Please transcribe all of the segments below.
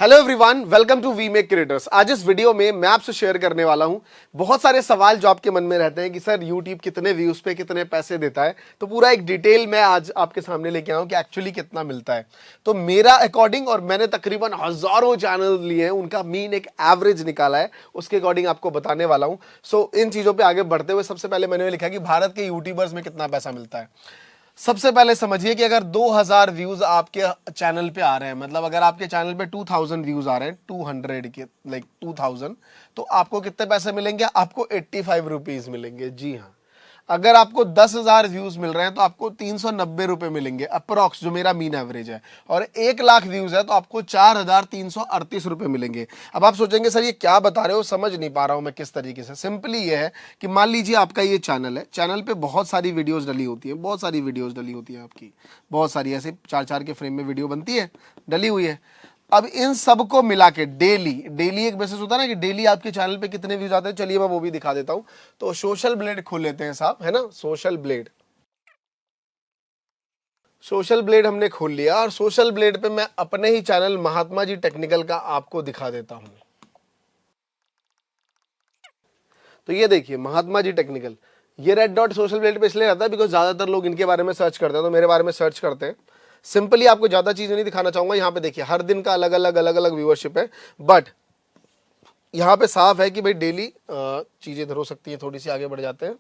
Hello everyone, welcome to We Make Creators. आज इस video में मैं आपसे शेयर करने वाला हूं। बहुत सारे सवाल जो आपके मन में रहते हैं कि सर यूट्यूब कितने व्यूज पे कितने पैसे देता है, तो पूरा एक डिटेल मैं आज आपके सामने लेके आऊं कि एक्चुअली कितना मिलता है। तो मेरा अकॉर्डिंग, और मैंने तकरीबन हजारों चैनल लिए हैं, उनका मीन एक एवरेज निकाला है, उसके अकॉर्डिंग आपको बताने वाला हूं। सो इन चीजों पर आगे बढ़ते हुए सबसे पहले मैंने लिखा कि भारत के यूट्यूबर्स में कितना पैसा मिलता है। सबसे पहले समझिए कि अगर 2000 व्यूज आपके चैनल पे आ रहे हैं, मतलब अगर आपके चैनल पे 2000 व्यूज आ रहे हैं, 200 के लाइक 2000, तो आपको कितने पैसे मिलेंगे? आपको 85 रुपीज मिलेंगे। जी हाँ। अगर आपको 10,000 व्यूज मिल रहे हैं तो आपको 390 रुपए मिलेंगे अप्रोक्स, जो मेरा मीन एवरेज है। और 1 लाख व्यूज है तो आपको 4,338 रुपए मिलेंगे। अब आप सोचेंगे सर ये क्या बता रहे हो, समझ नहीं पा रहा हूं मैं किस तरीके से। सिंपली ये है कि मान लीजिए आपका ये चैनल है, चैनल पे बहुत सारी वीडियोस डली होती है, बहुत सारी वीडियोस डली होती है आपकी, बहुत सारी ऐसे 4-4 के फ्रेम में वीडियो बनती है, डली हुई है। अब इन सब को मिला के डेली एक बेसिस होता है ना कि डेली आपके चैनल पे कितने व्यूज आते हैं। चलिए मैं वो भी दिखा देता हूं। तो सोशल ब्लेड खोल लेते हैं साहब, है ना। सोशल ब्लेड हमने खोल लिया और सोशल ब्लेड पे मैं अपने ही चैनल महात्मा जी टेक्निकल का आपको दिखा देता हूं। तो ये देखिए महात्मा जी टेक्निकल, ये रेड डॉट सोशल ब्लेड पे इसलिए रहता है बिकॉज ज्यादातर लोग इनके बारे में सर्च करते हैं, तो मेरे बारे में सर्च करते हैं। सिंपली आपको ज्यादा चीजें नहीं दिखाना चाहूंगा। यहाँ पे देखिए हर दिन का अलग अलग व्यूअरशिप है, बट यहाँ पे साफ है कि भाई डेली चीजें इधर हो सकती है, थोड़ी सी आगे बढ़ जाते हैं,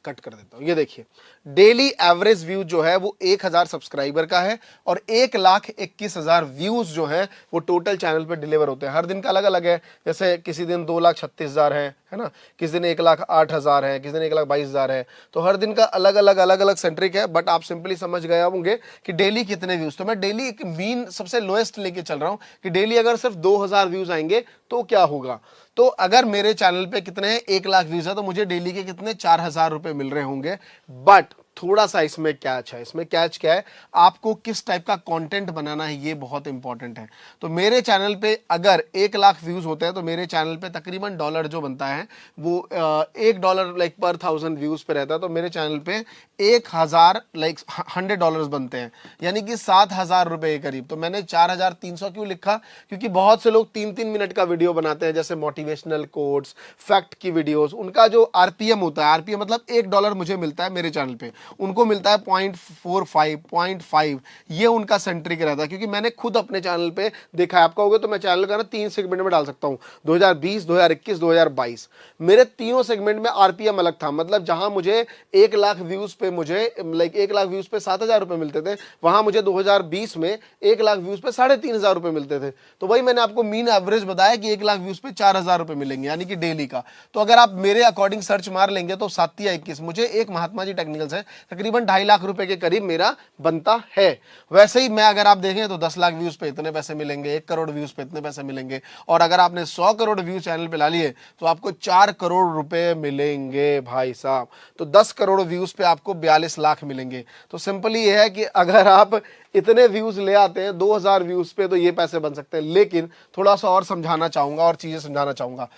कट कर देता हूं। ये देखिए डेली एवरेज व्यू जो है वो 1000 सब्सक्राइबर का है और 1,21,000 व्यूज जो है वो टोटल चैनल पे डिलीवर होते हैं। हर दिन का अलग अलग है, जैसे किसी दिन 2,36,000 है ना, किसी दिन 1,08,000 है, किसी दिन 1,22,000 है। तो हर दिन का अलग अलग सेंट्रिक है, बट आप सिंपली समझ गए होंगे कि डेली कितने व्यूज। तो मैं डेली एक मीन सबसे लोएस्ट लेके चल रहा हूं कि डेली अगर सिर्फ 2,000 व्यूज आएंगे तो क्या होगा। तो अगर मेरे चैनल पे कितने हैं, 1,00,000 व्यूज है, तो मुझे डेली के कितने 4,000 रुपए मिल रहे होंगे। बट थोड़ा सा इसमें कैच है। इसमें कैच क्या है, आपको किस टाइप का कंटेंट बनाना है, ये बहुत इंपॉर्टेंट है। तो मेरे चैनल पे अगर 1,00,000 व्यूज होते हैं तो मेरे चैनल पे तकरीबन डॉलर जो बनता है वो $1 लाइक पर 1000 व्यूज पे रहता है। तो मेरे चैनल पे 1,000 लाइक $100 बनते हैं, यानी कि 7,000 रुपए के करीब। तो मैंने 4,300 क्यों लिखा, क्योंकि बहुत से लोग 3-3 मिनट का वीडियो बनाते हैं, जैसे मोटिवेशनल कोट्स, फैक्ट की वीडियोस। उनका जो आरपीएम होता है, आरपीएम मतलब $1 मुझे मिलता है मेरे चैनल पे, उनको मिलता है 0.45 0.5। ये उनका सेंट्रिक रहता है, क्योंकि मैंने खुद अपने चैनल पे देखा है। आपका होगा तो मैं चैनल का ना 3 सेगमेंट में डाल सकता हूं, 2020, 2021, 2022। मेरे तीनों सेगमेंट में आरपीएम अलग था। मतलब जहां मुझे 1,00,000 व्यूज पे मुझे लाइक 1,00,000 व्यूज पे 7,000 रुपए मिलते थे, वहां मुझे 2020 में 1,00,000 व्यूज पे 3,500 रुपए मिलते थे। तो वही मैंने आपको मीन एवरेज बताया कि 1,00,000 व्यूज पे 4,000 रुपए मिलेंगे, यानी कि डेली का। तो अगर आप मेरे अकॉर्डिंग सर्च मार लेंगे तो 7 या 21 मुझे एक महात्मा जी टेक्निकल से तकरीबन 2.5 लाख रुपए के करीब मेरा बनता है। वैसे ही मैं अगर आप देखें तो 10 लाख व्यूज पे इतने पैसे मिलेंगे, 1 करोड़ व्यूज पे इतने पैसे मिलेंगे, और अगर आपने 100 करोड़ व्यूज चैनल पे ला लिए तो आपको 4 करोड़ रुपए मिलेंगे भाई साहब। तो 10 करोड़ व्यूज पे आपको 42 लाख मिलेंगे। तो सिंपली ये है कि अगर आप इतने व्यूज ले आते हैं 2,000 व्यूज पे तो ये पैसे बन सकते हैं। लेकिन थोड़ा सा और समझाना चाहूंगा और चीजें समझाना चाहूंगा।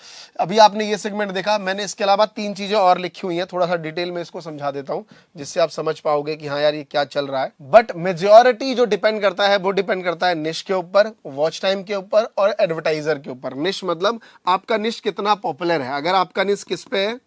अभी आपने ये सेगमेंट देखा, मैंने इसके अलावा 3 चीजें और लिखी हुई हैं, थोड़ा सा डिटेल में इसको समझा देता हूं जिससे आप समझ पाओगे कि हाँ यार ये क्या चल रहा है। बट मेजॉरिटी जो डिपेंड करता है वो डिपेंड करता है निश के ऊपर, वॉच टाइम के ऊपर और एडवर्टाइजर के ऊपर। निश मतलब आपका निश कितना पॉपुलर है। अगर आपका निश किस पे है,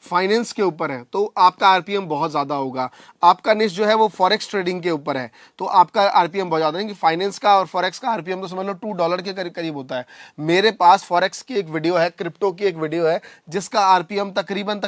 फाइनेंस के ऊपर है, तो आपका आरपीएम बहुत ज्यादा होगा। आपका निश जो है वो फॉरेक्स ट्रेडिंग के ऊपर है, तो आपका आरपीएम बहुत ज्यादा है। कि फाइनेंस का और फॉरेक्स का आरपीएम तो समझ लो $2 के करीब होता है। मेरे पास फॉरेक्स की एक वीडियो है, क्रिप्टो की एक वीडियो है, जिसका आरपीएम तकरीबन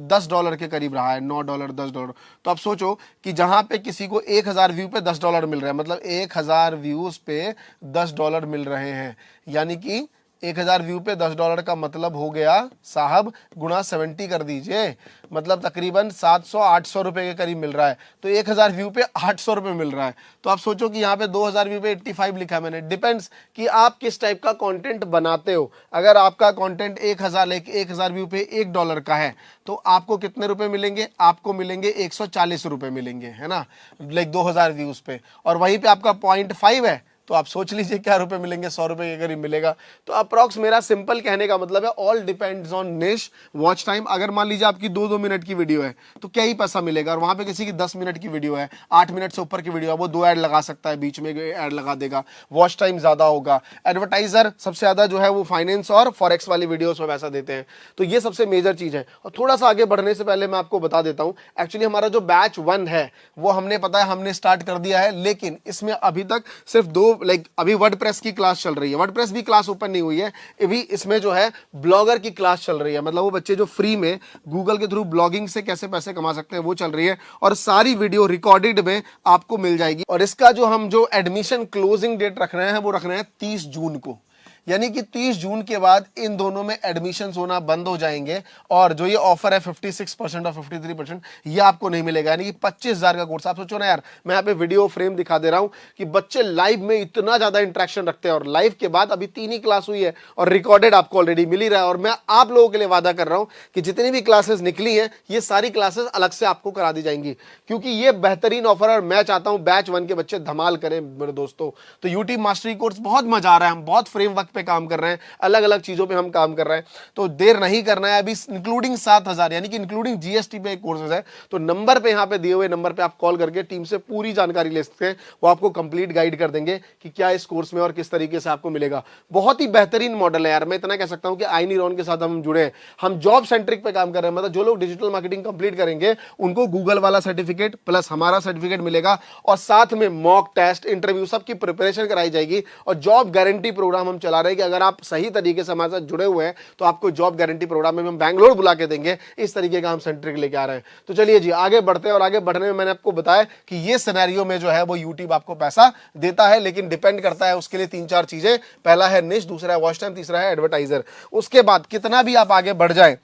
$10 के करीब रहा है, $9, $10। तो आप सोचो कि जहां पे किसी को 1,000 व्यू पे $10 मिल रहा है, मतलब 1,000 व्यूज पे $10 मिल रहे हैं, यानी कि 1,000 व्यू पे $10 का मतलब हो गया साहब गुणा 70 कर दीजिए, मतलब तकरीबन 700-800 रुपए के करीब मिल रहा है। तो 1,000 व्यू पे 800 रुपए मिल रहा है। तो आप सोचो कि यहाँ पे 2,000 व्यू पे 85 लिखा है मैंने। डिपेंड्स कि आप किस टाइप का कंटेंट बनाते हो। अगर आपका कंटेंट 1,000 व्यू पे $1 का है तो आपको कितने रुपए मिलेंगे? आपको मिलेंगे 140 रुपए मिलेंगे, है ना, लाइक 2,000 व्यूज पे। और वहीं पे आपका 0.5 है तो आप सोच लीजिए क्या रुपए मिलेंगे, 100 रुपए के करीब मिलेगा। तो अप्रॉक्स मेरा सिंपल कहने का मतलब है ऑल डिपेंड्स ऑन निश, वॉच टाइम। अगर मान लीजिए आपकी 2-2 मिनट की वीडियो है तो क्या ही पैसा मिलेगा, और वहां पे किसी की 10 मिनट की वीडियो है, 8 मिनट से ऊपर की वीडियो है, वो 2 ऐड लगा सकता है, बीच में ऐड लगा देगा, वॉच टाइम ज्यादा होगा। एडवर्टाइजर सबसे ज्यादा जो है वो फाइनेंस और फॉरेक्स वाली वीडियोस में पैसा देते हैं। तो ये सबसे मेजर चीज है। और थोड़ा सा आगे बढ़ने से पहले मैं आपको बता देता हूं, एक्चुअली हमारा जो बैच 1 है वो हमने पता है हमने स्टार्ट कर दिया है, लेकिन इसमें अभी तक सिर्फ 2 अभी वर्डप्रेस की क्लास चल रही है, वर्डप्रेस भी क्लास ओपन नहीं हुई है अभी, इसमें जो है ब्लॉगर की क्लास चल रही है, मतलब वो बच्चे जो फ्री में गूगल के थ्रू ब्लॉगिंग से कैसे पैसे कमा सकते हैं वो चल रही है, और सारी वीडियो रिकॉर्डेड में आपको मिल जाएगी। और इसका हम जो एडमिशन क्लोजिंग डेट रख रहे हैं वो रख रहे हैं 30 जून को, यानी कि 30 जून के बाद इन दोनों में एडमिशंस होना बंद हो जाएंगे, और जो ये ऑफर है 56% और 53% ये आपको नहीं मिलेगा, यानी कि 25,000 का कोर्स। आप सोचो ना यार, मैं यहाँ पे वीडियो फ्रेम दिखा दे रहा हूं कि बच्चे लाइव में इतना ज्यादा इंटरेक्शन रखते हैं, और लाइव के बाद अभी 3 ही क्लास हुई है और रिकॉर्डेड आपको ऑलरेडी मिल ही रहा है। और मैं आप लोगों के लिए वादा कर रहा हूं कि जितनी भी क्लासेस निकली हैं ये सारी क्लासेस अलग से आपको करा दी जाएंगी, क्योंकि ये बेहतरीन ऑफर है। और मैं चाहता हूं बैच 1 के बच्चे धमाल करें मेरे दोस्तों। तो यूट्यूब मास्टरी कोर्स बहुत मजा आ रहा है, हम बहुत फ्रेमवर्क पे काम कर रहे हैं, अलग अलग चीजों पे हम काम कर रहे हैं, तो देर नहीं करना है। अभी इंक्लूडिंग 7,000 यानी कि इंक्लूडिंग जीएसटी पे कोर्सेज है, तो नंबर पे यहां पे दिए हुए नंबर पे आप कॉल करके टीम से पूरी जानकारी ले सकते हैं, वो आपको कंप्लीट गाइड कर देंगे कि क्या इस कोर्स में और किस तरीके से आपको मिलेगा। बहुत ही बेहतरीन मॉडल है यार, मैं इतना कह सकता हूं कि आईनीरॉन के साथ हम जुड़े हैं, हम जॉब सेंट्रिक पे काम कर रहे हैं, मतलब जो लोग डिजिटल मार्केटिंग कंप्लीट करेंगे उनको गूगल वाला सर्टिफिकेट प्लस हमारा सर्टिफिकेट मिलेगा, और साथ में मॉक टेस्ट, इंटरव्यू सबकी प्रिपरेशन कराई जाएगी, और जॉब गारंटी प्रोग्राम हम चला रहे हैं कि अगर आप सही तरीके से हमारे साथ जुड़े हुए हैं तो आपको जॉब गारंटी प्रोग्राम में हम बैंगलोर बुला के देंगे। इस तरीके का हम सेंट्रिक लेके आ रहे हैं। तो चलिए जी आगे बढ़ते हैं, और आगे बढ़ने में मैंने आपको बताया कि ये सिनेरियो में जो है वो यूट्यूब आपको पैसा देता है, लेकिन डिपेंड करता है उसके लिए 3-4 चीजें। पहला है निश, दूसरा है वॉच टाइम, तीसरा है एडवर्टाइजर। उसके बाद कितना भी आप आगे बढ़ जाए,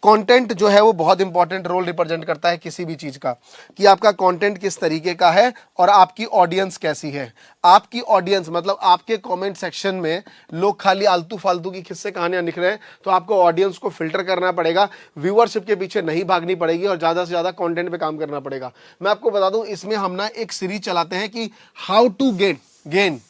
कंटेंट जो है वो बहुत इंपॉर्टेंट रोल रिप्रेजेंट करता है किसी भी चीज का, कि आपका कंटेंट किस तरीके का है और आपकी ऑडियंस कैसी है। आपकी ऑडियंस मतलब आपके कमेंट सेक्शन में लोग खाली आलतू फालतू की किस्से कहानियां लिख रहे हैं, तो आपको ऑडियंस को फिल्टर करना पड़ेगा, व्यूअरशिप के पीछे नहीं भागनी पड़ेगी, और ज्यादा से ज्यादा कंटेंट पे काम करना पड़ेगा। मैं आपको बता दूं, इसमें हम ना एक सीरीज चलाते हैं कि how to gain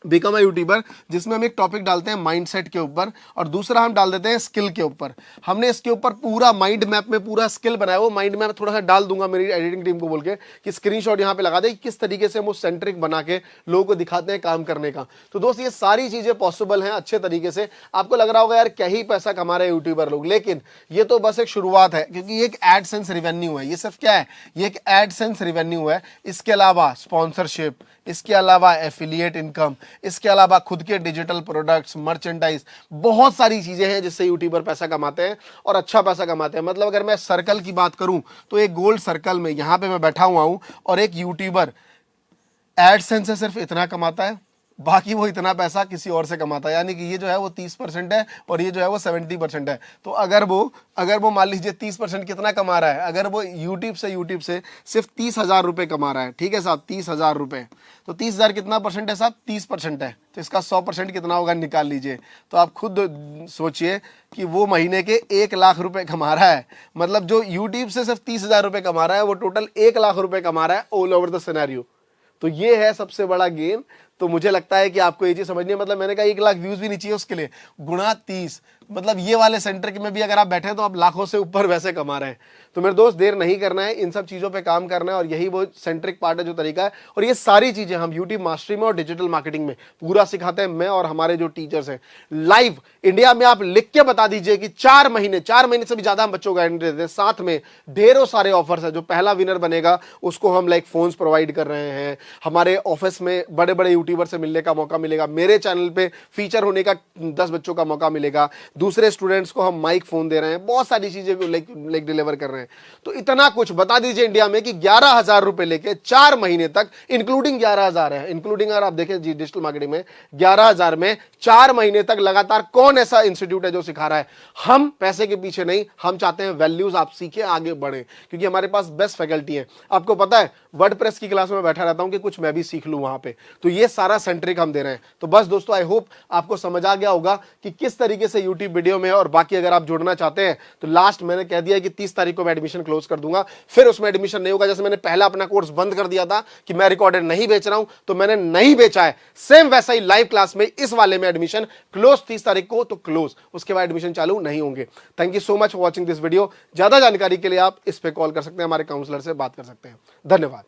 become a YouTuber, जिसमें हम एक टॉपिक डालते हैं माइंडसेट के ऊपर, और दूसरा हम डाल देते हैं स्किल के ऊपर। हमने इसके ऊपर पूरा माइंड मैप में पूरा स्किल बनाया, वो माइंड मैप थोड़ा सा डाल दूंगा मेरी एडिटिंग टीम को बोल के कि स्क्रीनशॉट यहाँ पे लगा दे, किस तरीके से हम वो सेंट्रिक बना के लोगों को दिखाते हैं काम करने का। तो दोस्त ये सारी चीजें पॉसिबल हैं अच्छे तरीके से। आपको लग रहा होगा यार क्या ही पैसा कमा रहे यूट्यूबर लोग, लेकिन ये तो बस एक शुरुआत है, क्योंकि ये एक एडसेंस रेवेन्यू है। ये सिर्फ क्या है, ये एक एडसेंस रेवेन्यू है। इसके अलावा स्पॉन्सरशिप, इसके अलावा एफिलिएट इनकम, इसके अलावा खुद के डिजिटल प्रोडक्ट्स, मर्चेंडाइज, बहुत सारी चीजें हैं जिससे यूट्यूबर पैसा कमाते हैं और अच्छा पैसा कमाते हैं। मतलब अगर मैं सर्कल की बात करूं तो एक गोल्ड सर्कल में यहां पे मैं बैठा हुआ हूं, और एक यूट्यूबर एडसेंस से सिर्फ इतना कमाता है, बाकी वो इतना पैसा किसी और से कमाता है। यानी कि ये जो है वो 30% है और ये जो है वो 70% है। तो अगर वो मान लीजिए 30% कितना कमा रहा है, अगर वो यूट्यूब से सिर्फ 30,000 रुपए कमा रहा है, ठीक है साहब, 30,000 रुपए, तो 30,000 कितना परसेंट है साहब, 30% है, तो इसका 100% कितना होगा निकाल लीजिए। तो आप खुद सोचिए कि वो महीने के 1 लाख रुपए कमा रहा है। मतलब जो यूट्यूब से सिर्फ 30,000 रुपए कमा रहा है वो टोटल 1 लाख रुपए कमा रहा है ऑल ओवर द सिनेरियो। तो ये है सबसे बड़ा गेम। तो मुझे लगता है कि आपको ये चीज समझनी है। मतलब मैंने कहा 1 लाख व्यूज भी नहीं चाहिए उसके लिए, गुणा 30, मतलब ये वाले सेंटर में भी अगर आप बैठे तो आप लाखों से ऊपर वैसे कमा रहे हैं। तो मेरे दोस्त देर नहीं करना है, इन सब चीजों पे काम करना है, और यही वो सेंट्रिक पार्ट है जो तरीका है। और ये सारी चीजें हम यूट्यूब मास्टरी में और डिजिटल मार्केटिंग में पूरा सिखाते हैं, मैं और हमारे जो टीचर्स हैं लाइव इंडिया में। आप लिख के बता दीजिए कि 4 महीने से भी ज्यादा हम बच्चों को गारंटी देते हैं। साथ में ढेरों सारे ऑफर्स है। जो पहला विनर बनेगा उसको हम लाइक फोन्स प्रोवाइड कर रहे हैं, हमारे ऑफिस में बड़े बड़े यूट्यूबर से मिलने का मौका मिलेगा, मेरे चैनल पे फीचर होने का 10 बच्चों का मौका मिलेगा, दूसरे स्टूडेंट्स को हम माइक फोन दे रहे हैं, बहुत सारी चीजें लाइक डिलीवर कर रहे हैं। तो इतना कुछ बता दीजिए इंडिया में कि 11,000 रुपए लेके 4 महीने तक, इंक्लूडिंग 11,000 है, इंक्लूडिंग अगर आप देखें जी डिजिटल मार्केटिंग में 11,000 में 4 महीने तक लगातार कौन ऐसा इंस्टीट्यूट है जो सिखा रहा है। हम पैसे के पीछे नहीं, हम चाहते हैं वैल्यूज आप सीखे आगे बढ़े, क्योंकि हमारे पास बेस्ट फैकल्टी है। आपको पता है वर्डप्रेस की क्लास में बैठा रहता हूं कि कुछ मैं भी सीख लूं वहां पे। तो ये सारा सेंट्रिक हम दे रहे हैं। तो बस दोस्तों, आई होप आपको समझ आ गया होगा कि किस तरीके से यूट्यूब वीडियो में, और बाकी अगर आप जुड़ना चाहते हैं तो लास्ट मैंने कह दिया कि 30 तारीख को मैं एडमिशन क्लोज कर दूंगा, फिर उसमें एडमिशन नहीं होगा। जैसे मैंने पहला अपना कोर्स बंद कर दिया था कि मैं रिकॉर्डेड नहीं बेच रहा हूं, तो मैंने नहीं बेचा है, सेम वैसा ही लाइव क्लास में इस वाले में एडमिशन क्लोज 30 तारीख को, तो क्लोज, उसके बाद एडमिशन चालू नहीं होंगे। Thank you so much for watching this video. ज्यादा जानकारी के लिए आप इस पे कॉल कर सकते हैं, हमारे काउंसलर से बात कर सकते हैं। धन्यवाद।